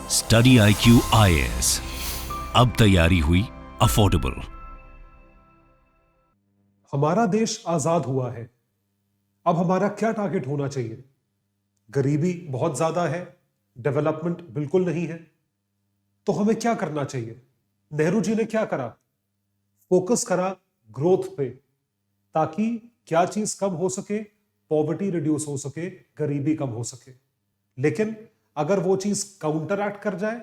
Study IQ IAS, अब तैयारी हुई अफोर्डेबल। हमारा देश आजाद हुआ है। अब हमारा क्या टारगेट होना चाहिए? गरीबी बहुत ज्यादा है, डेवलपमेंट बिल्कुल नहीं है, तो हमें क्या करना चाहिए? नेहरू जी ने क्या करा? फोकस करा ग्रोथ पे, ताकि क्या चीज कम हो सके, पॉवर्टी रिड्यूस हो सके, गरीबी कम हो सके। लेकिन अगर वो चीज काउंटर एक्ट कर जाए,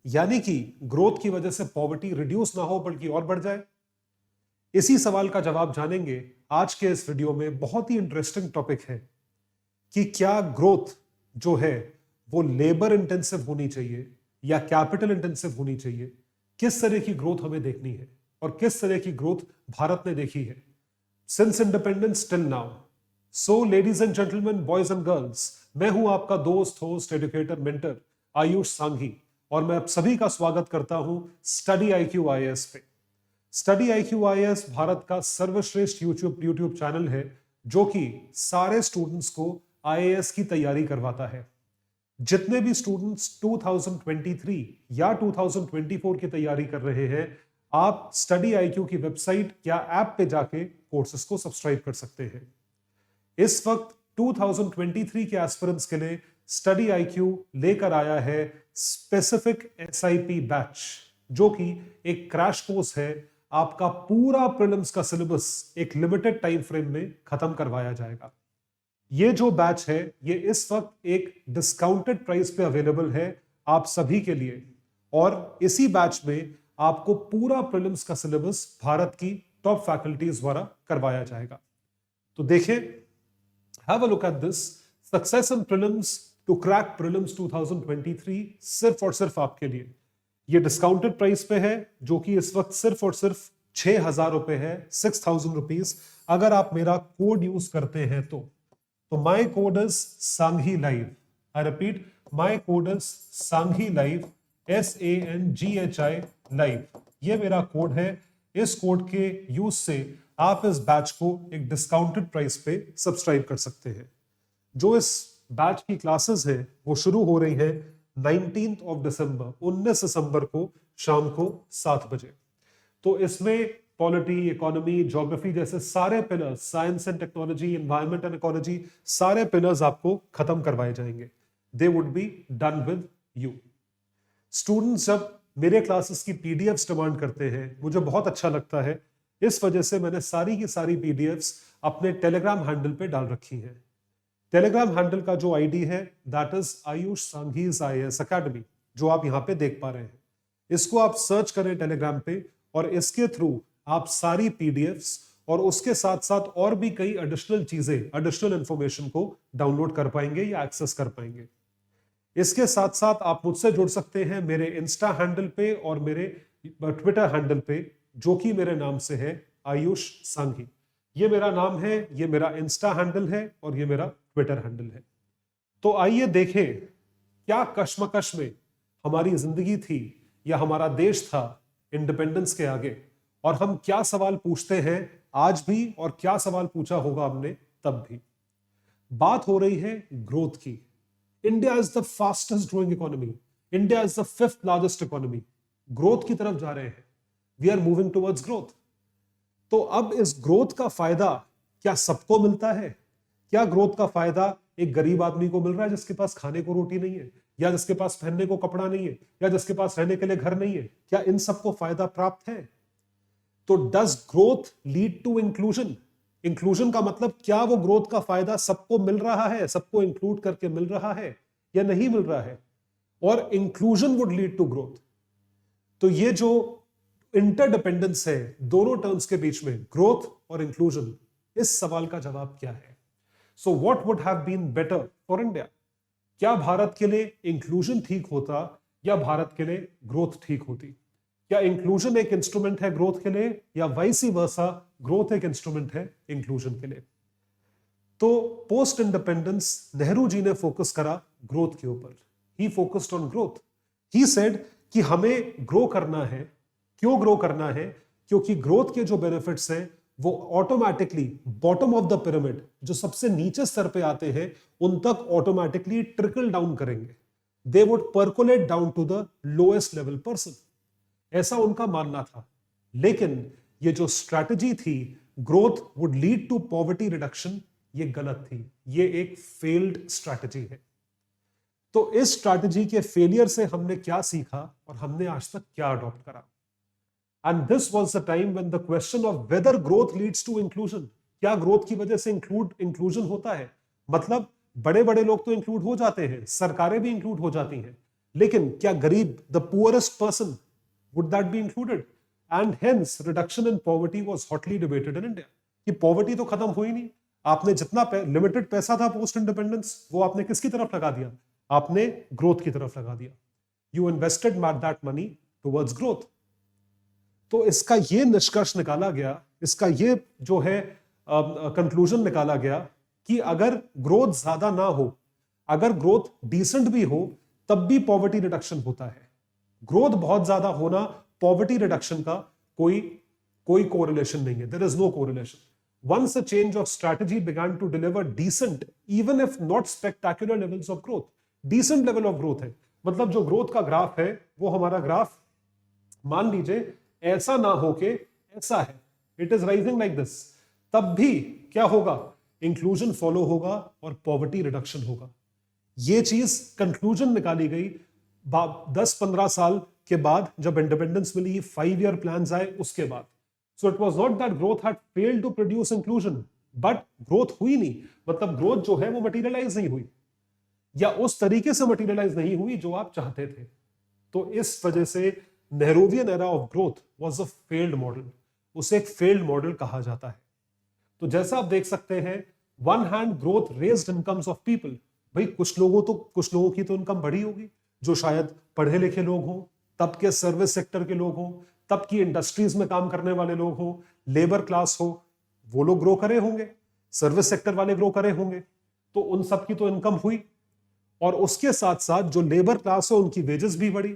यानी कि ग्रोथ की वजह से पॉवर्टी रिड्यूस ना हो बल्कि और बढ़ जाए, इसी सवाल का जवाब जानेंगे आज के इस वीडियो में। बहुत ही इंटरेस्टिंग टॉपिक है कि क्या ग्रोथ जो है वो लेबर इंटेंसिव होनी चाहिए या कैपिटल इंटेंसिव होनी चाहिए, किस तरह की ग्रोथ हमें देखनी है और किस तरह की ग्रोथ भारत ने देखी है since independence till now. So ladies and gentleman, boys and girls, मैं हूं आपका दोस्त, host, educator, mentor Ayush Sanghi, और मैं आप सभी का स्वागत करता हूं स्टडी IQ IAS पे। स्टडी IQ IAS भारत का सर्वश्रेष्ठ यूट्यूब चैनल है जो कि सारे स्टूडेंट्स को IAS की तैयारी करवाता है। जितने भी स्टूडेंट्स 2023 या 2024 की तैयारी कर रहे हैं, आप स्टडी IQ की वेबसाइट या ऐप पे जाके कोर्सेज को सब्सक्राइब कर सकते हैं। इस वक्त 2023 के एस्पिरेंट्स के लिए स्टडी IQ लेकर आया है स्पेसिफिक SIP बैच, जो कि एक क्रैश कोर्स है। आपका पूरा प्रीलिम्स का सिलेबस एक लिमिटेड टाइम फ्रेम में खत्म करवाया जाएगा। ये जो बैच है ये इस वक्त एक डिस्काउंटेड प्राइस पे अवेलेबल है आप सभी के लिए, और इसी बैच में आपको पूरा प्रीलिम्स का सिलेबस भारत की टॉप फैकल्टीज द्वारा करवाया जाएगा। तो देखिए, have a look at this success in prelims to crack prelims 2023, सिर्फ और सिर्फ आपके लिए। ये डिस्काउंटेड प्राइस पे है, जो कि इस वक्त सिर्फ और सिर्फ 6,000 रुपए है, 6,000 रुपीज। अगर आप मेरा कोड यूज करते हैं तो my code is Sanghi live. I repeat, my code is Sanghi live, SANGHI live. ये मेरा कोड है। इस कोड के यूज से आप इस बैच को एक डिस्काउंटेड प्राइस पे सब्सक्राइब कर सकते हैं। जो इस बैच की क्लासेस हैं वो शुरू हो रही है 19th ऑफ दिसंबर, 19 दिसंबर को शाम को 7 बजे। तो इसमें पॉलिटी, इकोनॉमी, ज्योग्राफी जैसे सारे pillars, science and technology, environment and ecology, सारे पिलर्स आपको खत्म करवाए जाएंगे। They would be done with you. Students जब मेरे क्लासेस की PDFs डिमांड करते हैं, मुझे बहुत अच्छा लगता है। इस वजह से मैंने सारी की सारी PDFs अपने टेलीग्राम हैंडल पे डाल रखी हैं। टेलीग्राम हैंडल का जो ID है that is Ayush Sanghi's IAS academy, जो आप यहाँ पे देख पा रहे हैं। इसको आप सर्च करें टेलीग्राम पे, और इसके थ्रू आप सारी PDFs और उसके साथ साथ और भी कई एडिशनल चीजें, एडिशनल इंफॉर्मेशन को डाउनलोड कर पाएंगे या एक्सेस कर पाएंगे। इसके साथ साथ आप मुझसे जुड़ सकते हैं मेरे इंस्टा हैंडल पे और मेरे ट्विटर हैंडल पे, जो कि मेरे नाम से है आयुष सांघी। ये मेरा नाम है, ये मेरा इंस्टा हैंडल है और ये मेरा ट्विटर हैंडल है। तो आइए देखें क्या कश्मकश में हमारी जिंदगी थी या हमारा देश था इंडिपेंडेंस के आगे, और हम क्या सवाल पूछते हैं आज भी और क्या सवाल पूछा होगा हमने तब भी। बात हो रही है ग्रोथ की। India is the fastest growing economy, India is the 5th largest economy. Growth की तरफ जा रहे हैं, we are moving towards growth. तो अब इस ग्रोथ का फायदा क्या सबको मिलता है? क्या ग्रोथ का फायदा एक गरीब आदमी को मिल रहा है जिसके पास खाने को रोटी नहीं है, या जिसके पास पहनने को कपड़ा नहीं है, या जिसके पास रहने के लिए घर नहीं है? क्या इन सबको फायदा प्राप्त है? तो does growth lead to inclusion? Inclusion का मतलब क्या वो ग्रोथ का फायदा सबको मिल रहा है, सबको इंक्लूड करके मिल रहा है या नहीं मिल रहा है? और inclusion would lead to growth. तो ये जो इंटरडिपेंडेंस है दोनों टर्म्स के बीच में, ग्रोथ और इंक्लूजन, इस सवाल का जवाब क्या है? So what would have been better for India? क्या भारत के लिए इंक्लूजन ठीक होता या भारत के लिए ग्रोथ ठीक होती? क्या इंक्लूजन एक इंस्ट्रूमेंट है ग्रोथ के लिए, या वाइसी वर्सा ग्रोथ एक इंस्ट्रूमेंट है इंक्लूजन के लिए? तो पोस्ट इंडिपेंडेंस नेहरू जी ने फोकस करा ग्रोथ के ऊपर। He focused on growth. He said कि हमें ग्रो करना है। क्यों ग्रो करना है? क्योंकि ग्रोथ के जो बेनिफिट्स हैं वो automatically bottom of the pyramid, जो सबसे नीचे स्तर पे आते हैं, उन तक ऑटोमेटिकली ट्रिकल डाउन करेंगे। they would percolate down to the lowest level person. ऐसा उनका मानना था। लेकिन ये जो स्ट्रैटेजी थी, growth would lead to poverty reduction, ये गलत थी। ये एक फेल्ड स्ट्रैटेजी है। तो इस स्ट्रैटेजी के फेलियर से हमने क्या सीखा और हमने आज तक क्या अडॉप्ट करा? And this was the time when the question of whether growth leads to inclusion, क्या ग्रोथ की वजह से इंक्लूजन होता है? मतलब बड़े बड़े लोग तो इंक्लूड हो जाते हैं, सरकारें भी इंक्लूड हो जाती हैं, लेकिन क्या गरीब, the poorest person, would that be included? And hence reduction in poverty was hotly debated in India. कि पॉवर्टी तो खत्म हुई नहीं, आपने जितना लिमिटेड पैसा था पोस्ट इंडिपेंडेंस, वो आपने किसकी तरफ लगा दिया? आपने ग्रोथ की तरफ लगा दिया। You invested that money towards growth. तो इसका ये निष्कर्ष निकाला गया, इसका ये जो है कंक्लूजन निकाला गया कि अगर ग्रोथ ज्यादा ना हो, अगर ग्रोथ डिसेंट भी हो, तब भी पॉवर्टी रिडक्शन होता है। ग्रोथ बहुत ज्यादा होना पॉवर्टी रिडक्शन का कोई कोरिलेशन नहीं है। There is no correlation. Once a change of strategy began to deliver decent, even if not spectacular levels of growth, decent level of growth है, मतलब जो ग्रोथ का ग्राफ है वो हमारा ग्राफ मान लीजिए ऐसा ना हो के ऐसा है, it is rising like this, तब भी क्या होगा? इंक्लूजन फॉलो होगा और पॉवर्टी रिडक्शन होगा। ये चीज कंक्लूजन निकाली गई 10-15 साल के बाद, जब इंडिपेंडेंस मिली, 5 ईयर प्लान्स आए उसके बाद। So it was not that growth had failed to produce inclusion, but growth हुई नहीं, मतलब ग्रोथ जो है वो मटेरियलाइज नहीं हुई, या उस तरीके से मटेरियलाइज नहीं हुई जो आप चाहते थे। तो इस वजह से Nehruvian era of growth was a failed model, उसे एक फेल्ड मॉडल कहा जाता है। तो जैसा आप देख सकते हैं, one hand growth raised incomes of people, भाई कुछ लोगों की तो इनकम बढ़ी होगी, जो शायद पढ़े लिखे लोग हों, तब के सर्विस सेक्टर के लोग हों, तब की इंडस्ट्रीज में काम करने वाले लोग हों, लेबर क्लास हो, वो लोग ग्रो करे होंगे, सर्विस सेक्टर वाले ग्रो करे होंगे, तो उन सब की तो इनकम हुई। और उसके साथ साथ जो लेबर क्लास है उनकी वेजेस भी बढ़ी।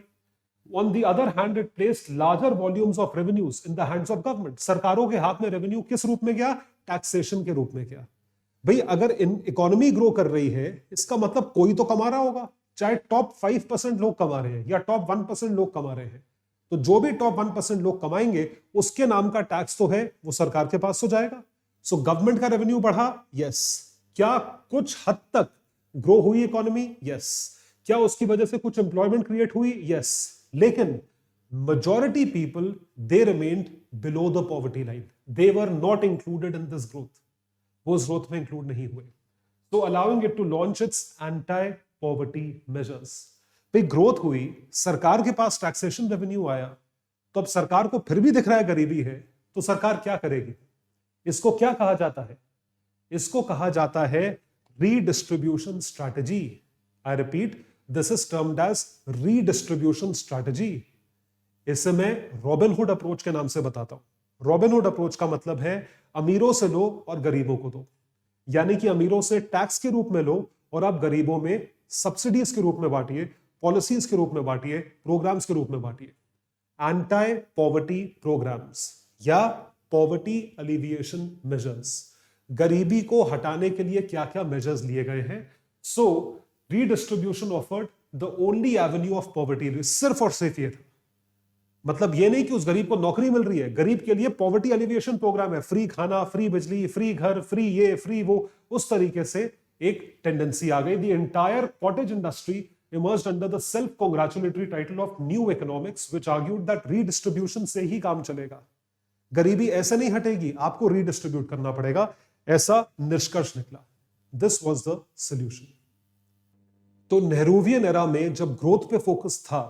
On the other hand it placed larger volumes of revenues in the hands of government. सरकारों के हाथ में रेवेन्यू किस रूप में गया? टैक्सेशन के रूप में गया। भाई अगर इकोनॉमी ग्रो कर रही है, इसका मतलब कोई तो कमा रहा होगा, चाहे टॉप 5% लोग कमा रहे हैं या टॉप 1% लोग कमा रहे हैं, तो जो भी टॉप 1% लोग कमाएंगे उसके नाम का टैक्स तो है वो सरकार के पास तो जाएगा। सो गवर्नमेंट का रेवेन्यू बढ़ा, यस। क्या कुछ हद तक ग्रो हुई इकोनॉमी? यस। क्या उसकी वजह से कुछ एम्प्लॉयमेंट क्रिएट हुई? यस। लेकिन majority people, they remained below the poverty line. They were not included in this growth. वो उस ग्रोथ में इंक्लूड नहीं हुए। So allowing it to launch its anti-poverty measures. भाई ग्रोथ हुई, सरकार के पास टैक्सेशन रेवेन्यू आया, तो अब सरकार को फिर भी दिख रहा है गरीबी है, तो सरकार क्या करेगी? इसको क्या कहा जाता है? इसको कहा जाता है redistribution strategy. I repeat, this is termed as redistribution strategy. इसे मैं रॉबिनहुड अप्रोच के नाम से बताता हूं। रॉबिनहुड अप्रोच का मतलब है अमीरों से लो और गरीबों को दो, यानी कि अमीरों से टैक्स के रूप में लो और आप गरीबों में सब्सिडीज के रूप में बांटिए, पॉलिसीज के रूप में बांटिए, प्रोग्राम्स के रूप में बांटिए। एंटी पॉवर्टी प्रोग्राम्स या पॉवर्टी एलिविएशन मेजर्स, गरीबी को हटाने के लिए क्या क्या मेजर्स लिए गए हैं। So redistribution offered the only avenue of poverty. सिर्फ और सिर्फ ये था, मतलब ये नहीं कि उस गरीब को नौकरी मिल रही है, गरीब के लिए पॉवर्टी एलिविएशन प्रोग्राम है, फ्री खाना, फ्री बिजली, फ्री घर, फ्री ये, फ्री वो। उस तरीके से एक टेंडेंसी आ गई। The entire cottage industry emerged under the self-congratulatory title of New Economics, which argued that redistribution से ही काम चलेगा, गरीबी ऐसे नहीं हटेगी, आपको रीडिस्ट्रीब्यूट करना पड़ेगा, ऐसा निष्कर्ष निकला। This was the solution. तो नेहरूवियन एरा में जब ग्रोथ पे फोकस था,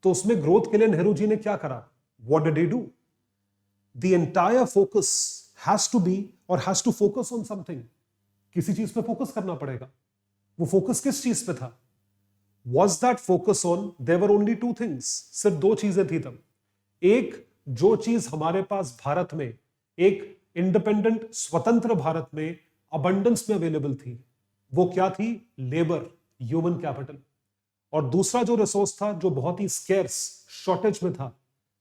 तो उसमें ग्रोथ के लिए नेहरू जी ने क्या करा? What did he do? The entire focus has to be or has to focus on something. किसी चीज पे फोकस करना पड़ेगा। वो फोकस किस चीज पे था? Was that focus on? There were only two things. सिर्फ दो चीजें थी तब। एक, जो चीज हमारे पास भारत में एक इंडिपेंडेंट स्वतंत्र भारत में अबंडेंस में अवेलेबल थी, वो क्या थी? Labour, human capital. और दूसरा जो रिसोर्स था जो बहुत ही स्केर्स, शॉर्टेज में था,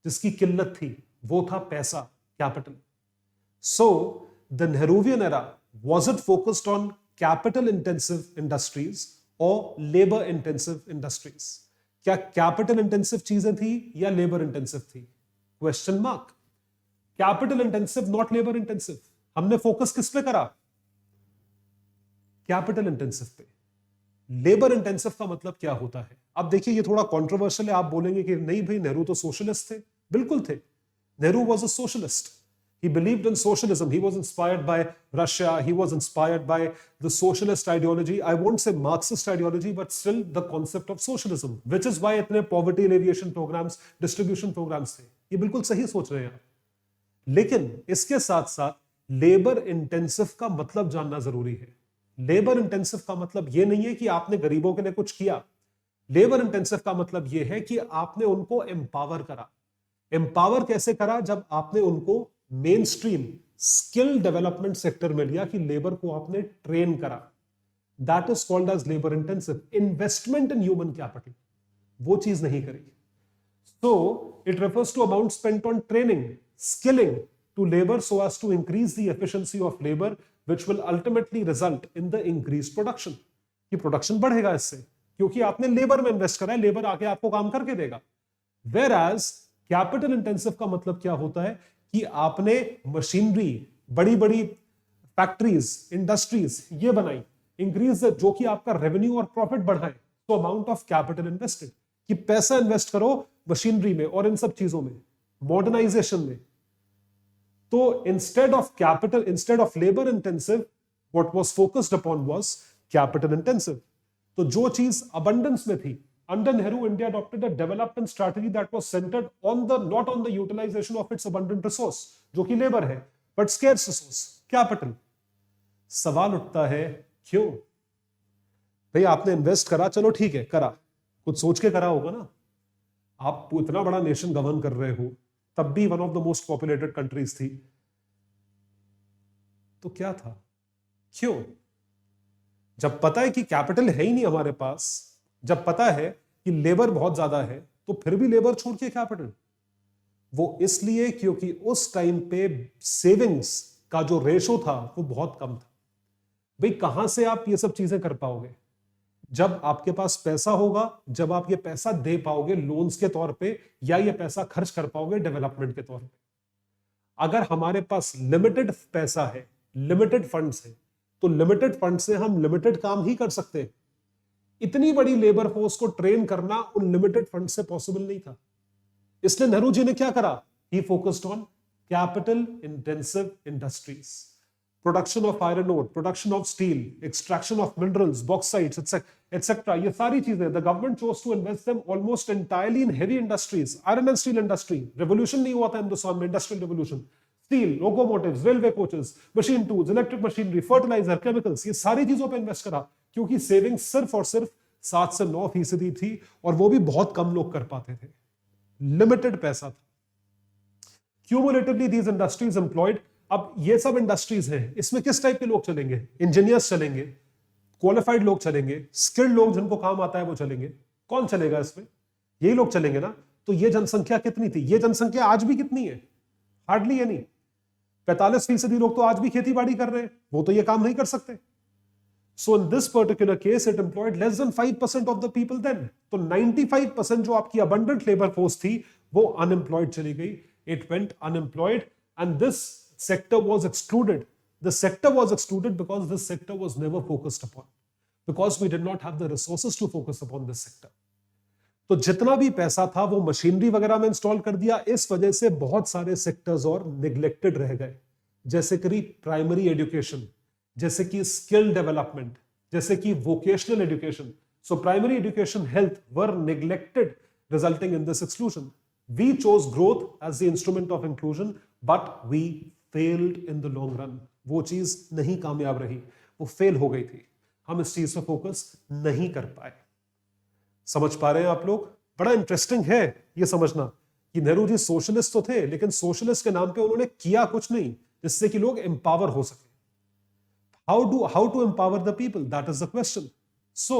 जिसकी किल्लत थी, वो था पैसा, capital. So the Nehruvian era, was it focused on capital intensive industries और लेबर इंटेंसिव इंडस्ट्रीज? क्या कैपिटल इंटेंसिव चीजें थी या लेबर इंटेंसिव थी? Question mark. Capital intensive not labour intensive. हमने फोकस किस पे करा? कैपिटल इंटेंसिव पे। लेबर इंटेंसिव का मतलब क्या होता है? अब देखिए ये थोड़ा कंट्रोवर्शियल है, आप बोलेंगे कि नहीं भाई नेहरू तो सोशलिस्ट थे। बिल्कुल थे। Nehru was a socialist. He believed in socialism. He was inspired by Russia. He was inspired by the socialist ideology. I won't say Marxist ideology, but still the concept of socialism, which is why इतने poverty alleviation programs, distribution programs थे. ये बिल्कुल सही सोच रहे हैं आप. लेकिन इसके साथ साथ लेबर इंटेंसिव का मतलब जानना जरूरी है. लेबर इंटेंसिव का मतलब ये नहीं है कि आपने गरीबों के लिए कुछ किया. लेबर इंटेंसिव का मतलब ये है कि आपने उनको एम्पावर करा. एम्पावर कैसे करा? जब आपने उनको mainstream skill development sector में लिया कि लेबर को आपने ट्रेन करा. That is called as labour intensive. Investment in human capital वो चीज नहीं करी. So it refers to amount spent on training, skilling to labour so as to increase the efficiency of labor, which will ultimately result in the increased production. कि production बढ़ेगा इससे, क्योंकि आपने labour में इन्वेस्ट करा है, लेबर आके आपको काम करके देगा. Whereas कैपिटल इंटेंसिव का मतलब क्या होता है कि आपने मशीनरी, बड़ी बड़ी फैक्ट्रीज, इंडस्ट्रीज ये बनाई, इंक्रीज जो कि आपका रेवेन्यू और प्रॉफिट बढ़ाए. तो अमाउंट ऑफ कैपिटल इन्वेस्टेड, कि पैसा इन्वेस्ट करो मशीनरी में और इन सब चीजों में, मॉडर्नाइजेशन में. तो instead of capital, instead of labour intensive, what was focused upon was capital intensive. तो जो चीज अबंडेंस में थी, under Nehru, India adopted a development strategy that was centered on the not on the utilization of its abundant resource, जो कि labour है, but scarce resource, capital. सवाल उठता है क्यों? भाई आपने इन्वेस्ट करा, चलो ठीक है करा, कुछ सोच के करा होगा ना. आप इतना बड़ा नेशन गवर्न कर रहे हो, तब भी one of the most populated countries थी. तो क्या था? क्यों? जब पता है कि कैपिटल है ही नहीं हमारे पास, जब पता है कि लेबर बहुत ज्यादा है, तो फिर भी लेबर छोड़ के कैपिटल. वो इसलिए क्योंकि उस टाइम पे सेविंग्स का जो रेशो था वो बहुत कम था. भाई कहां से आप ये सब चीजें कर पाओगे? जब आपके पास पैसा होगा, जब आप ये पैसा दे पाओगे लोन्स के तौर पे, या ये पैसा खर्च कर पाओगे डेवलपमेंट के तौर पे. अगर हमारे पास लिमिटेड पैसा है, लिमिटेड फंड्स है, तो लिमिटेड फंड से हम लिमिटेड काम ही कर सकते हैं. इतनी बड़ी लेबर फोर्स को ट्रेन करना उन लिमिटेड फंड से पॉसिबल नहीं था. इसलिए नेहरू जी ने क्या करा? He focused on capital intensive industries, production of iron ore, production of steel, extraction of minerals, bauxites etcetera. ये सारी चीजें the government chose to invest them almost entirely in heavy industries. Iron and steel industry, revolution नहीं हुआ था हिंदुस्तान में, industrial revolution. Steel, locomotives, railway coaches, machine tools, electric machinery, fertiliser, chemicals, ये सारी चीजों पर इन्वेस्ट करा, क्योंकि सेविंग सिर्फ और सिर्फ 7 से 9% थी, और वो भी बहुत कम लोग कर पाते थे. लिमिटेड पैसा था. Cumulatively these industries employed. अब ये सब इंडस्ट्रीज हैं, इसमें किस टाइप के लोग चलेंगे? इंजीनियर्स चलेंगे, क्वालिफाइड लोग चलेंगे, स्किल्ड लोग जिनको काम आता है वो चलेंगे. कौन चलेगा इसमें? यही लोग चलेंगे ना. तो ये जनसंख्या कितनी थी? ये जनसंख्या आज भी कितनी है? Hardly any. 45% लोग तो आज भी खेती बाड़ी कर रहे हैं, वो तो ये काम नहीं कर सकते. So in this particular case, it employed less than 5% of the people then. तो 95% जो आपकी abundant labor force थी, वो unemployed चली गई. It went unemployed, and this sector was excluded. The sector was excluded because this sector was never focused upon. Because we did not have the resources to focus upon this sector. तो जितना भी पैसा था वो machinery वगैरह में install कर दिया. इस वजह से बहुत सारे सेक्टर्स और निग्लेक्टेड रह गए, जैसे कि प्राइमरी एजुकेशन, जैसे कि स्किल डेवलपमेंट, जैसे कि vocational education. So primary education, health were neglected, resulting in this exclusion. We chose growth as the instrument of inclusion, but we failed in the long run. वो चीज नहीं कामयाब रही, वो फेल हो गई थी. हम इस चीज पे फोकस नहीं कर पाए. समझ पा रहे हैं आप लोग? बड़ा इंटरेस्टिंग है ये समझना कि नेहरू जी सोशलिस्ट तो थे, लेकिन सोशलिस्ट के नाम पे उन्होंने किया कुछ नहीं जिससे कि लोग एम्पावर हो सके. How to empower the people? That is the question. So,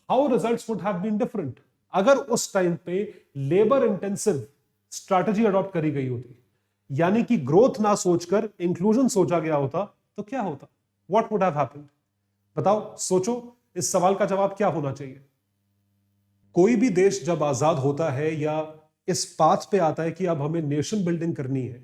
how results would have been different? अगर उस टाइम पे लेबर इंटेंसिव स्ट्रैटेजी अडॉप्ट करी गई होती, यानी कि ग्रोथ ना सोचकर इंक्लूजन सोचा गया होता, तो क्या होता? What would have happened? बताओ, सोचो. इस सवाल का जवाब क्या होना चाहिए? कोई भी देश जब आजाद होता है या इस पाथ पे आता है कि अब हमें नेशन बिल्डिंग करनी है,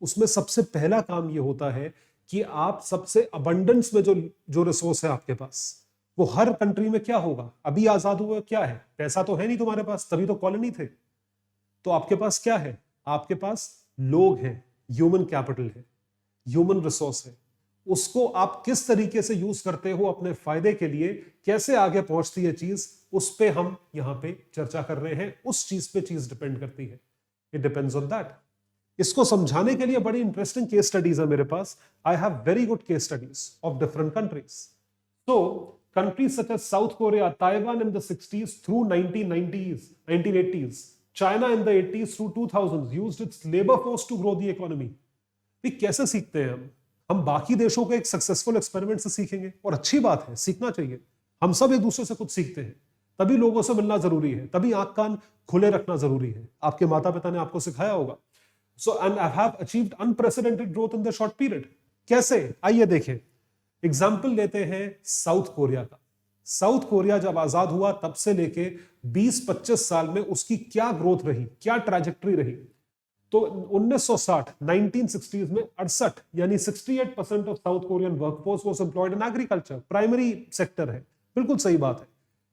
उसमें सबसे पहला काम यह होता है कि आप सबसे अबंडेंस में जो जो रिसोर्स है आपके पास, वो हर कंट्री में क्या होगा? अभी आजाद हुआ क्या है? पैसा तो है नहीं तुम्हारे पास, तभी तो कॉलोनी थे। तो आपके पास क्या है? आपके पास लोग हैं, ह्यूमन कैपिटल है, ह्यूमन रिसोर्स है। उसको आप किस तरीके से यूज करते हो अपने फायदे के लिए, कैसे आगे पहुंचती है चीज, उस पे हम यहां पे चर्चा कर रहे हैं। उस चीज पे चीज डिपेंड करती है, इट डिपेंड्स ऑन दैट। इसको समझाने के लिए बड़ी इंटरेस्टिंग केस स्टडीज है मेरे पास। I have very good case studies of different countries. So countries such as South Korea, Taiwan in the 60s through 1990s, 1980s, China in the 80s through 2000s used its labor force to grow the economy. भी कैसे सीखते हैं हम बाकी देशों के एक successful experiment से सीखेंगे, और अच्छी बात है, सीखना चाहिए। हम सब एक दूसरे से कुछ सीखते हैं, तभी लोगों से मिलना जरूरी है, तभी आंख कान खुले रखना जरूरी है। आपके माता पिता ने आपको सिखाया होगा। So and I have achieved unprecedented growth in the short period. कैसे? आइए देखें। एग्जाम्पल लेते हैं साउथ कोरिया का। साउथ कोरिया जब आजाद हुआ तब से लेके 20-25 साल में उसकी क्या ग्रोथ रही, क्या ट्रैजेक्टरी रही। तो 1960 1960s में 68 यानी 68% of south Korean workforce was employed in agriculture, primary sector है। बिल्कुल सही बात है।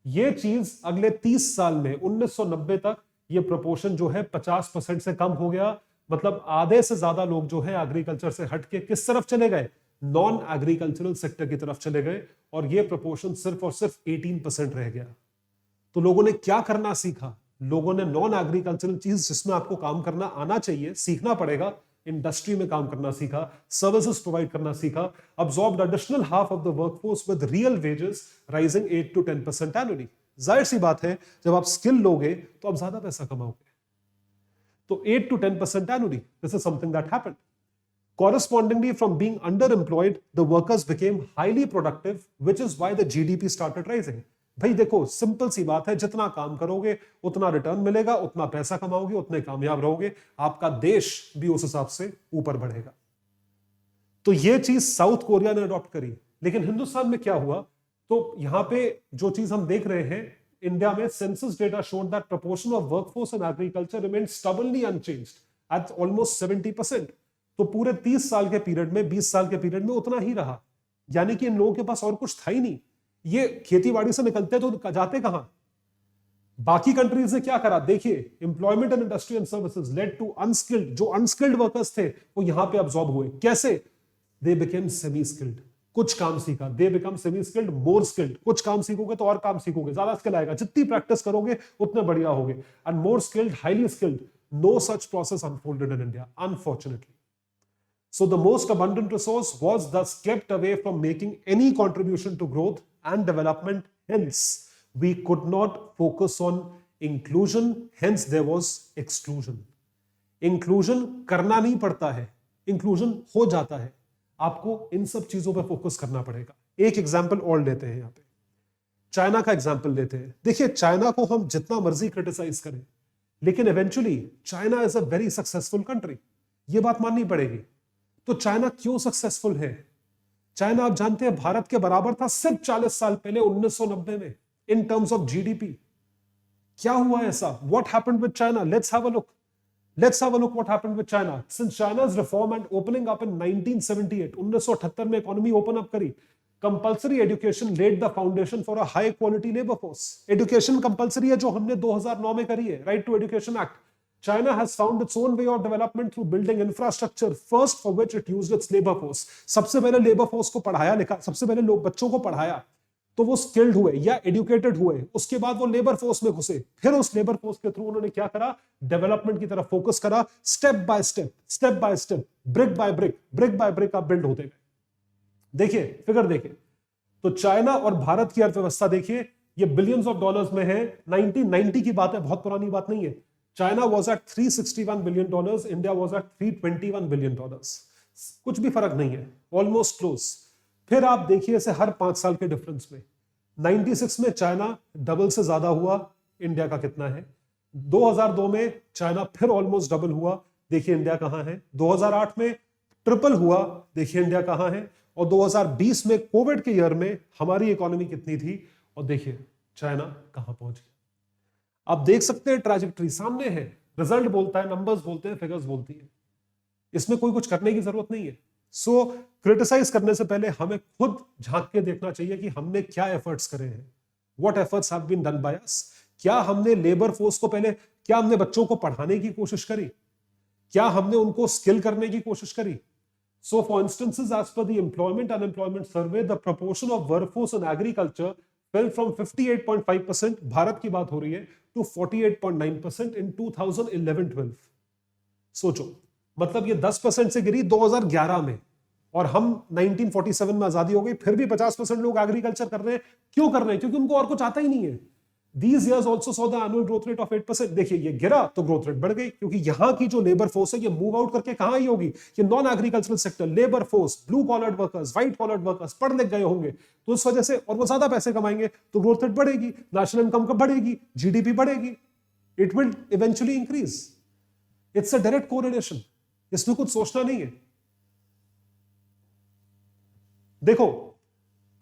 यह चीज अगले 30 साल में 1990 तक ये प्रोपोर्शन जो है 50% से कम हो गया। मतलब आधे से ज्यादा लोग जो है एग्रीकल्चर से हटके किस तरफ चले गए? नॉन एग्रीकल्चरल सेक्टर की तरफ चले गए, और ये प्रोपोर्शन सिर्फ और सिर्फ 18% रह गया। तो लोगों ने क्या करना सीखा? लोगों ने नॉन एग्रीकल्चरल चीज जिसमें आपको काम करना आना चाहिए, सीखना पड़ेगा, इंडस्ट्री में काम करना सीखा, सर्विसेज प्रोवाइड करना सीखा, absorbed additional half of the workforce with real wages rising 8 to 10% annually. जाहिर सी बात है, जब आप स्किल लोगे तो आप ज्यादा पैसा कमाओगे। तो 8 to 10% annually, this is something that happened. Correspondingly, from being underemployed, the workers became highly productive, which is why the GDP started rising. भाई देखो, सिंपल सी बात है, जितना काम करोगे उतना रिटर्न मिलेगा, उतना पैसा कमाओगे, उतने कामयाब रहोगे, आपका देश भी उस हिसाब से ऊपर बढ़ेगा। तो ये चीज साउथ कोरिया ने अडॉप्ट करी। लेकिन हिंदुस्तान में क्या हुआ? तो यहां पे जो चीज हम देख रहे हैं, इंडिया में census data showed that proportion of workforce in agriculture remained stubbornly unchanged at almost 70%। तो पूरे 30 साल के पीरियड में, 20 साल के पीरियड में उतना ही रहा। यानी कि इन लोगों के पास और कुछ था ही नहीं। ये खेतीबाड़ी से निकलते तो जाते कहां? बाकी कंट्रीज ने क्या करा? देखिए, employment and industry and services led to unskilled, जो अनस्किल्ड वर्कर्स थे वो यहां पे अब्सॉर्ब हुए। कैसे? They became semi skilled. कुछ काम सीखा, they become semi skilled, more skilled. कुछ काम सीखोगे तो और काम सीखोगे, ज्यादा स्किल आएगा, जितनी प्रैक्टिस करोगे उतने बढ़िया होगे। And more skilled, highly skilled. No such process unfolded in India, unfortunately. So the most abundant resource was thus kept away from making any contribution to growth and development. Hence, we could not focus on inclusion. Hence, there was exclusion. Inclusion करना नहीं पड़ता है, inclusion हो जाता है। आपको इन सब चीजों पर फोकस करना पड़ेगा। एक एग्जाम्पल और लेते हैं, यहाँ पे चाइना का एग्जाम्पल लेते हैं। देखिए, चाइना को हम जितना मर्जी क्रिटिसाइज करें, लेकिन eventually China is a very successful country, ये बात माननी पड़ेगी। तो चाइना क्यों सक्सेसफुल है? चाइना आप जानते हैं भारत के बराबर था सिर्फ 40 साल पहले 1990 में इन टर्म्स ऑफ जीडीपी। क्या हुआ ऐसा? What happened with China? Let's have a look what happened with China since China's reform and opening up in 1978। 1978 में इकोनॉमी ओपन अप करी। Compulsory education led the foundation for a high quality labour force. Education compulsory है, जो हमने 2009 में करी है, right to education act. China has found its own way of development through building infrastructure, first for which it used its labor force. सबसे पहले labour force को पढ़ाया लिखा, सबसे पहले लोग बच्चों को पढ़ाया, तो वो स्किल्ड हुए या एजुकेटेड हुए। उसके बाद वो लेबर फोर्स में घुसे, फिर उस लेबर फोर्स के थ्रू उन्होंने क्या करा? डेवलपमेंट की तरफ फोकस करा। Step by step, brick by brick आप बिल्ड होते गए। देखिए, फिगर देखिए, तो चाइना और भारत की अर्थव्यवस्था देखिए, ये बिलियंस ऑफ डॉलर्स में है। 1990 की बात है, बहुत पुरानी बात नहीं है। China was at $361 billion, India was at $321 billion. कुछ भी फर्क नहीं है, ऑलमोस्ट क्लोज। फिर आप देखिए इसे हर 5 साल के डिफरेंस में। 96 में चाइना डबल से ज्यादा हुआ, इंडिया का कितना है? 2002 में चाइना फिर ऑलमोस्ट डबल हुआ, देखिए इंडिया कहां है? 2008 में ट्रिपल हुआ, देखिए इंडिया कहां है? और 2020 में कोविड के ईयर में हमारी इकोनॉमी कितनी थी? और देखिए चाइना कहां पहुंच गया। आप देख सकते हैं ट्रैजेक्टरी सामने है, रिजल्ट बोलता है, नंबर्स बोलते हैं, फिगर्स बोलती है, इसमें कोई कुछ करने की जरूरत नहीं है। सो क्रिटिसाइज करने से पहले हमें खुद झांक के देखना चाहिए कि हमने क्या एफर्ट्स करे हैं, what efforts have been done by us. क्या हमने लेबर फोर्स को पहले, क्या हमने बच्चों को पढ़ाने की कोशिश करी, क्या हमने उनको स्किल करने की कोशिश करी। So for instances as per the employment unemployment survey, the proportion of workforce in agriculture fell from 58.5%, Bharat की बात हो रही है, to 48.9% in 2011-12। सोचो, मतलब ये 10% से गिरी 2011 में, और हम 1947 में आजादी हो गई, फिर भी 50% लोग एग्रीकल्चर कर रहे हैं। क्यों कर रहे हैं? क्योंकि उनको और कुछ आता ही नहीं है। These years also saw the annual growth rate of 8%। देखिए ये गिरा तो ग्रोथ रेट बढ़ गई, क्योंकि यहां की जो लेबर फोर्स है ये मूव आउट करके कहां ही होगी, ये non agricultural sector, labour force, blue collared workers, white collared workers पढ़ लिख गए होंगे, तो उस वजह से, और वो ज्यादा पैसे कमाएंगे तो ग्रोथ रेट बढ़ेगी, नेशनल इनकम कब बढ़ेगी, जीडीपी बढ़ेगी, it will eventually increase. It's a direct correlation, इसमें कुछ सोचना नहीं है। देखो,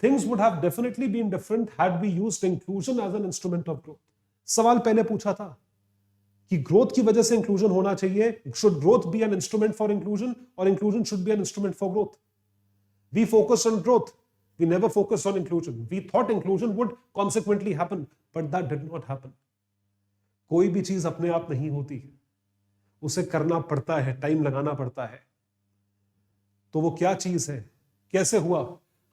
things would have definitely been different had we used inclusion as an instrument of growth। सवाल पहले पूछा था कि ग्रोथ की वजह से इंक्लूजन होना चाहिए, should growth be an instrument for inclusion or inclusion should be an instrument for growth। We focused on growth, we never focused on inclusion। We thought inclusion would consequently happen, but that did not happen। कोई भी चीज अपने आप नहीं होती, उसे करना पड़ता है, टाइम लगाना पड़ता है। तो वो क्या चीज है, कैसे हुआ?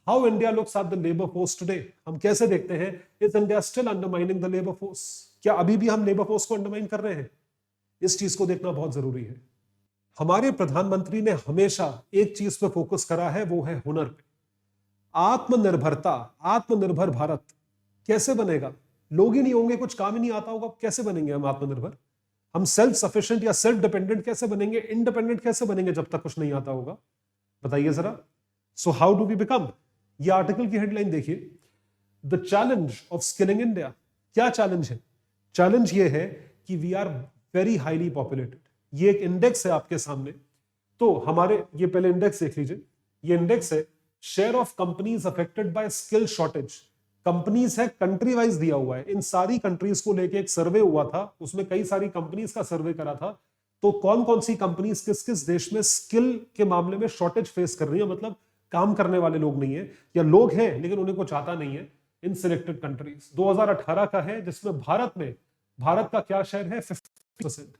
How India looks at the labor force today, हम कैसे देखते हैं? Is India still undermining the labor force? क्या अभी भी हम लेबर फोर्स को अंडरमाइन कर रहे हैं? इस चीज को देखना बहुत जरूरी है। हमारे प्रधानमंत्री ने हमेशा एक चीज पे फोकस करा है, वो है हुनर पे। आत्मनिर्भरता, आत्मनिर्भर भारत कैसे बनेगा? लोग ही नहीं होंगे, कुछ काम ही नहीं आता होगा, कैसे बनेंगे हम आत्मनिर्भर? हम सेल्फ सफिशिएंट या सेल्फ डिपेंडेंट कैसे बनेंगे, इंडिपेंडेंट कैसे बनेंगे जब तक कुछ नहीं आता होगा? बताइए जरा। So how do we become? ये आर्टिकल की हेडलाइन देखिए, the challenge of skilling India. क्या चैलेंज है? चैलेंज ये है कि we are very highly populated. ये एक इंडेक्स है आपके सामने, तो हमारे, ये पहले इंडेक्स देख लीजिए, ये इंडेक्स है share of companies affected by skill shortage. Companies है, कंट्री वाइज दिया हुआ है, इन सारी कंट्रीज को लेके एक सर्वे हुआ था, उसमें कई सारी कंपनीज का सर्वे करा था। तो कौन कौन सी कंपनीज किस किस देश में स्किल के मामले में शॉर्टेज फेस कर रही है, मतलब काम करने वाले लोग नहीं है, या लोग हैं लेकिन उन्हें कुछ आता नहीं है, इन सिलेक्टेड कंट्रीज। 2018 का है, जिसमें भारत का क्या शेयर है? 50%।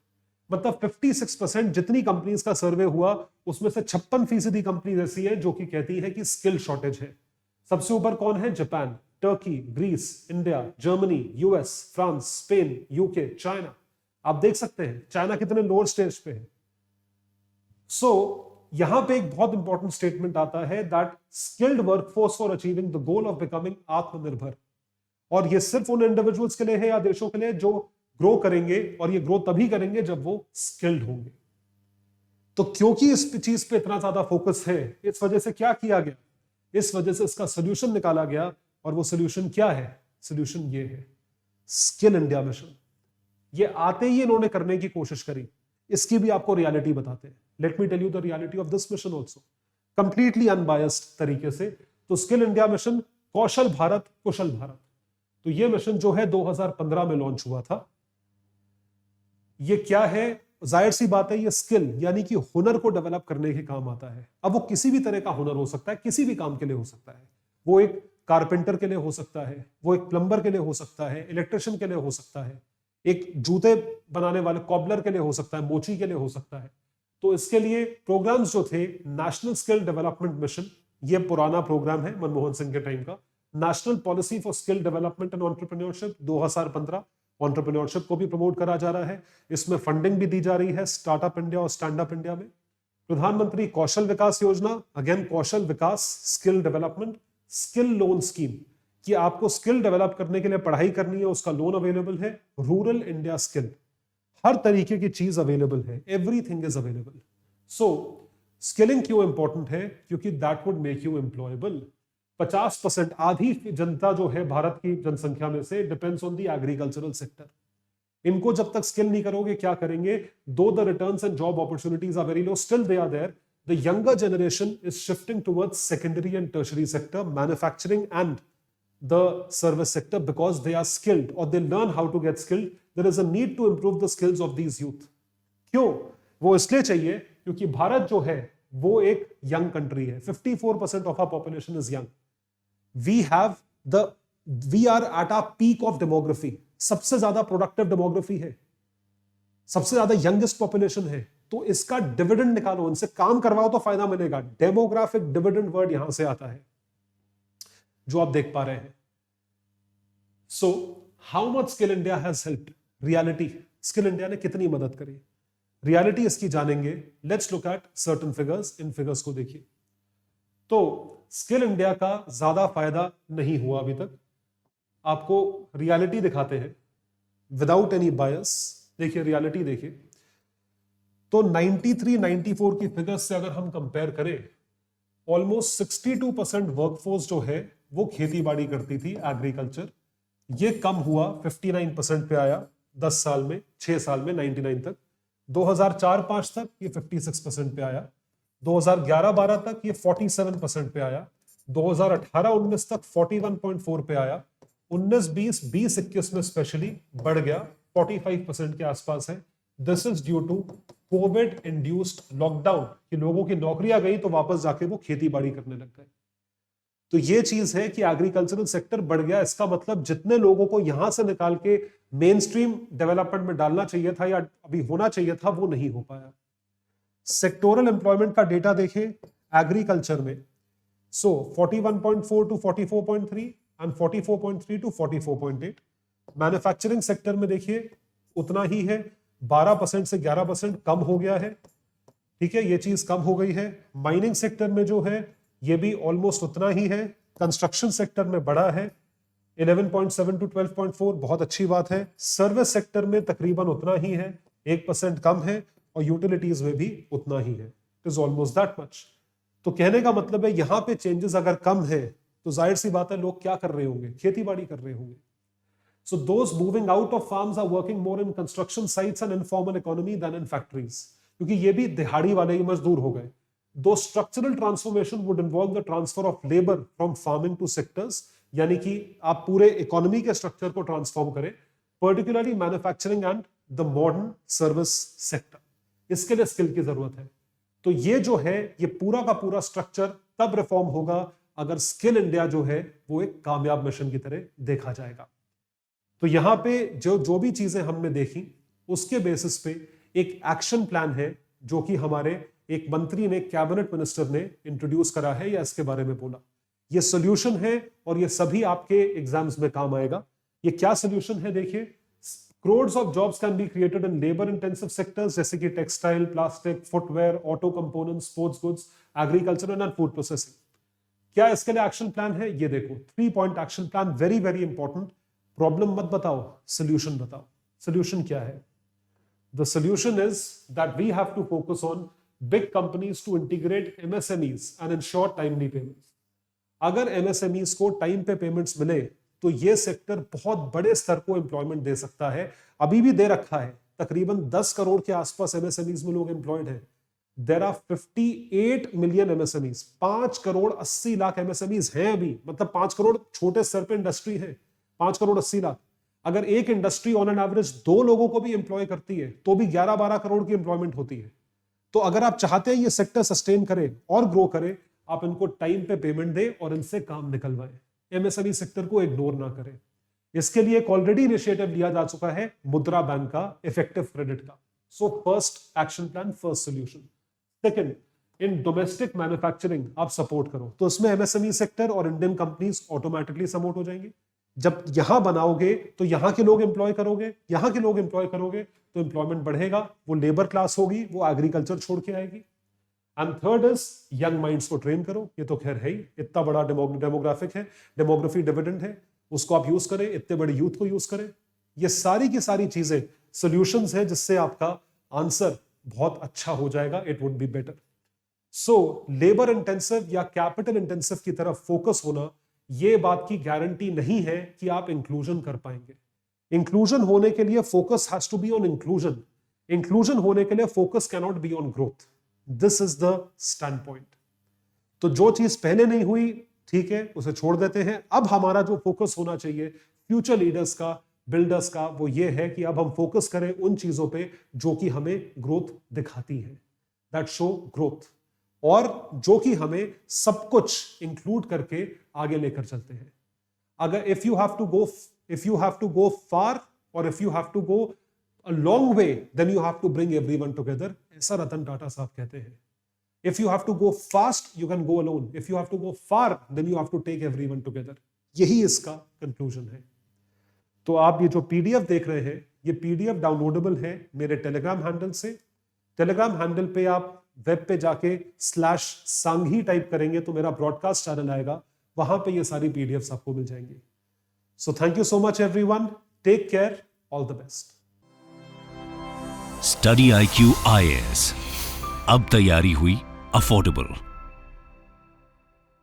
मतलब 56% जितनी कंपनीज का सर्वे हुआ, उसमें से 56% कंपनीज ऐसी है जो कि कहती है कि स्किल शॉर्टेज है। सबसे ऊपर कौन है? Japan, Turkey, Greece, India, Germany, US, France, Spain, UK, China. आप देख सकते हैं चाइना कितने लोअर स्टेज पे है। सो यहां पे एक बहुत इंपॉर्टेंट स्टेटमेंट आता है, that skilled workforce for achieving the goal of becoming आत्मनिर्भर। और ये सिर्फ उन इंडिविजुअल्स के लिए है या देशों के लिए जो ग्रो करेंगे, और ये ग्रो तभी करेंगे जब वो स्किल्ड होंगे। तो क्योंकि इस चीज पे इतना ज्यादा फोकस है, इस वजह से क्या किया गया? इस वजह से इसका सोल्यूशन निकाला गया, और वो सोल्यूशन क्या है? सोल्यूशन ये है, स्किल इंडिया मिशन। ये आते ही इन्होंने करने की कोशिश करी, इसकी भी आपको रियलिटी बताते हैं। Let me tell you the reality of this mission also, completely unbiased तरीके से। तो skill India mission, Kaushal Bharat, Kushal Bharat. तो ये मिशन जो है 2015 में लॉन्च हुआ था। ये क्या है? जाहिर सी बात है, ये स्किल यानी कि हुनर को डेवलप करने के काम आता है। अब वो किसी भी तरह का हुनर हो सकता है, किसी भी काम के लिए हो सकता है। वो एक कारपेंटर के लिए हो सकता है, वो एक प्लम्बर के लिए हो सकता है, इलेक्ट्रिशियन के लिए हो सकता है, एक जूते बनाने वाले कॉबलर के लिए हो सकता है, मोची के लिए हो सकता है। तो इसके लिए प्रोग्राम्स जो थे, नेशनल स्किल डेवलपमेंट मिशन, ये पुराना प्रोग्राम है मनमोहन सिंह के टाइम का। National policy for skill development and entrepreneurship 2015, entrepreneurship को भी प्रमोट करा जा रहा है। इसमें फंडिंग भी दी जा रही है स्टार्टअप इंडिया और स्टैंड अप इंडिया में। Pradhanmantri Kaushal Vikas Yojana, again Kaushal Vikas, skill development, skill loan scheme, कि आपको स्किल डेवलप करने के लिए पढ़ाई करनी है, उसका लोन अवेलेबल है। रूरल इंडिया स्किल, हर तरीके की चीज अवेलेबल है, everything is available. So skilling क्यों इंपॉर्टेंट है? क्योंकि that would make you employable. 50%, आधी जनता जो है भारत की जनसंख्या में से, depends on the agricultural sector. इनको जब तक स्किल नहीं करोगे, क्या करेंगे? Though the returns and job opportunities are very low, still they are there. The younger generation is shifting towards secondary and tertiary sector, manufacturing and the service sector because they are skilled or they learn how to get skilled. There is a need to improve the skills of these youth. क्यों? वो इसलिए चाहिए क्योंकि भारत जो है वो एक young country है. 54% of our population is young. We are at our peak of demography. सबसे ज्यादा प्रोडक्टिव डेमोग्राफी है, सबसे ज्यादा यंगेस्ट पॉपुलेशन है. तो इसका डिविडेंड निकालो, इनसे काम करवाओ तो फायदा मिलेगा. डेमोग्राफिक डिविडेंड वर्ड यहां से आता है जो आप देख पा रहे हैं. So how much skill India has helped? Reality, skill India ने कितनी मदद करी, रियलिटी इसकी जानेंगे. Let's look at certain figures. In figures को देखिए. तो स्किल इंडिया का ज्यादा फायदा नहीं हुआ अभी तक. आपको रियलिटी दिखाते हैं विदाउट एनी बायस. देखिए रियलिटी देखिए. तो 93-94 की फिगर्स से अगर हम कंपेयर करें, ऑलमोस्ट 62% वर्कफोर्स जो है वो खेती बाड़ी करती थी, एग्रीकल्चर. ये कम हुआ, 59% पे आया 10 साल में, 6 साल में, 99 तक. 2004-5 तक ये 56% पे आया. 2011-12 तक ये 47% पे आया. 2018-19 तक 41.4 पे आया. 19-20, 20-21 में स्पेशली बढ़ गया, 45% के आसपास है. This is due to covid induced lockdown, कि लोगों की नौकरियां गई तो वापस जाके वो खेती बाड़ी करने लग गए. तो ये चीज है कि एग्रीकल्चरल सेक्टर बढ़ गया. इसका मतलब जितने लोगों को यहां से निकाल के मेन स्ट्रीम डेवलपमेंट में डालना चाहिए था या अभी होना चाहिए था, वो नहीं हो पाया. सेक्टोरल एम्प्लॉयमेंट का डेटा देखें एग्रीकल्चर में. So 41.4 to 44.3 and 44.3 to 44.8. Manufacturing sector में देखिए उतना ही है, 12% से 11% कम हो गया है. ठीक है, ये चीज कम हो गई है. माइनिंग सेक्टर में जो है ये भी ऑलमोस्ट उतना ही है. कंस्ट्रक्शन सेक्टर में बड़ा है, 11.7 टू 12.4, बहुत अच्छी बात है. सर्विस सेक्टर में तकरीबन उतना ही है, 1% कम है. और यूटिलिटीज में भी उतना ही है. It is almost that much. तो कहने का मतलब है यहां पे चेंजेस अगर कम है तो जाहिर सी बात है लोग क्या कर रहे होंगे, खेती बाड़ी कर रहे होंगे. So those moving out of farms are working more in construction sites and informal economy than in factories. क्योंकि ये भी दिहाड़ी वाले ही मजदूर हो गए. Though structural transformation would involve the transfer of labor from farming to sectors, यानी कि आप पूरे इकोनॉमी के स्ट्रक्चर को ट्रांसफॉर्म करें, particularly manufacturing and the modern service sector. इसके लिए स्किल की जरूरत है. तो ये जो है ये पूरा का पूरा स्ट्रक्चर तब रिफॉर्म होगा अगर स्किल इंडिया जो है वो एक कामयाब मिशन की तरह देखा जाएगा. तो यहां पे जो भी चीजें हमने देखी उसके बेसिस पे एक एक्शन प्लान है जो कि हमारे एक मंत्री ने, कैबिनेट मिनिस्टर ने इंट्रोड्यूस करा है या इसके बारे में बोला. ये सोल्यूशन है और ये सभी आपके एग्जाम्स में काम आएगा. ये क्या सोल्यूशन है देखिए. crores of jobs can be created in labor intensive sectors जैसे कि textile, plastic, footwear, auto components, sports goods, agriculture and food processing. क्या इसके लिए एक्शन प्लान है? ये देखो 3 point action plan, very very important. Problem मत बताओ, सोल्यूशन बताओ. सोल्यूशन क्या है? The solution is that we have to focus on big companies to integrate MSMEs and ensure timely payments. अगर एमएसएमईज को टाइम पे पेमेंट्स मिले तो ये सेक्टर बहुत बड़े स्तर को एम्प्लॉयमेंट दे सकता है. अभी भी दे रखा है, तकरीबन 10 करोड़ के आसपास एमएसएमईज में लोग एम्प्लॉयड हैं. There are 58 million MSMEs. 5 crore 80 lakh MSMEs हैं अभी. मतलब 5 करोड़ छोटे स्तर पे इंडस्ट्री है, 5 करोड़ 80 लाख. अगर एक इंडस्ट्री ऑन एन एवरेज 2 लोगों को भी एम्प्लॉय करती है तो भी 11-12 करोड़ की एम्प्लॉयमेंट होती है. तो अगर आप चाहते हैं ये सेक्टर सस्टेन करे और ग्रो करे, आप इनको टाइम पे पेमेंट दें और इनसे काम निकलवाएं. एमएसएमई सेक्टर को इग्नोर ना करें. इसके लिए एक ऑलरेडी इनिशिएटिव लिया जा चुका है मुद्रा बैंक का, इफेक्टिव क्रेडिट का. So first action plan, first solution. Second, in domestic manufacturing आप सपोर्ट करो. तो इसमें एमएसएमई सेक्टर और इंडियन कंपनीज ऑटोमेटिकली सपोर्ट हो जाएंगे. जब यहां बनाओगे तो यहां के लोग एम्प्लॉय करोगे, यहां के लोग एम्प्लॉय करोगे तो एम्प्लॉयमेंट बढ़ेगा. वो लेबर क्लास होगी, वो एग्रीकल्चर छोड़ के आएगी. And third is young minds को ट्रेन करो. ये तो खैर है ही, इतना बड़ा डेमोग्राफिक है, डेमोग्राफी डिविडेंड है, उसको आप यूज करें, इतने बड़े यूथ को यूज करें. ये सारी की सारी चीजें सॉल्यूशंस हैं जिससे आपका आंसर बहुत अच्छा हो जाएगा. It would be better. So labour intensive या कैपिटल इंटेंसिव की तरफ फोकस होना ये बात की गारंटी नहीं है कि आप इंक्लूजन कर पाएंगे. इंक्लूजन होने के लिए focus has to be on inclusion. Inclusion होने के लिए focus cannot be on growth. This is the standpoint. तो जो चीज पहले नहीं हुई ठीक है, उसे छोड़ देते हैं। अब हमारा जो फोकस होना चाहिए फ्यूचर लीडर्स का, बिल्डर्स का, वो ये है कि अब हम फोकस करें उन चीजों पे जो कि हमें ग्रोथ दिखाती हैं, दैट शो ग्रोथ, और जो कि हमें सब कुछ इंक्लूड करके आगे लेकर चलते हैं। अगर if you have to go far और if you have to go a long way, then you have to bring everyone together, ऐसा रतन टाटा साहब कहते हैं। If you have to go fast, you can go alone. If you have to go far, then you have to take everyone together. यही इसका conclusion है। तो आप ये जो पीडीएफ देख रहे हैं, ये पीडीएफ डाउनलोडेबल है मेरे टेलीग्राम हैंडल से। टेलीग्राम हैंडल पे आप वेब पे जाके /सांघी टाइप करेंगे तो मेरा ब्रॉडकास्ट चैनल आएगा, वहां पे ये सारी पीडीएफ्स आपको मिल जाएंगी। So thank you so much everyone, take care, all the best. Study IQ IAS, अब तैयारी हुई अफोर्डेबल।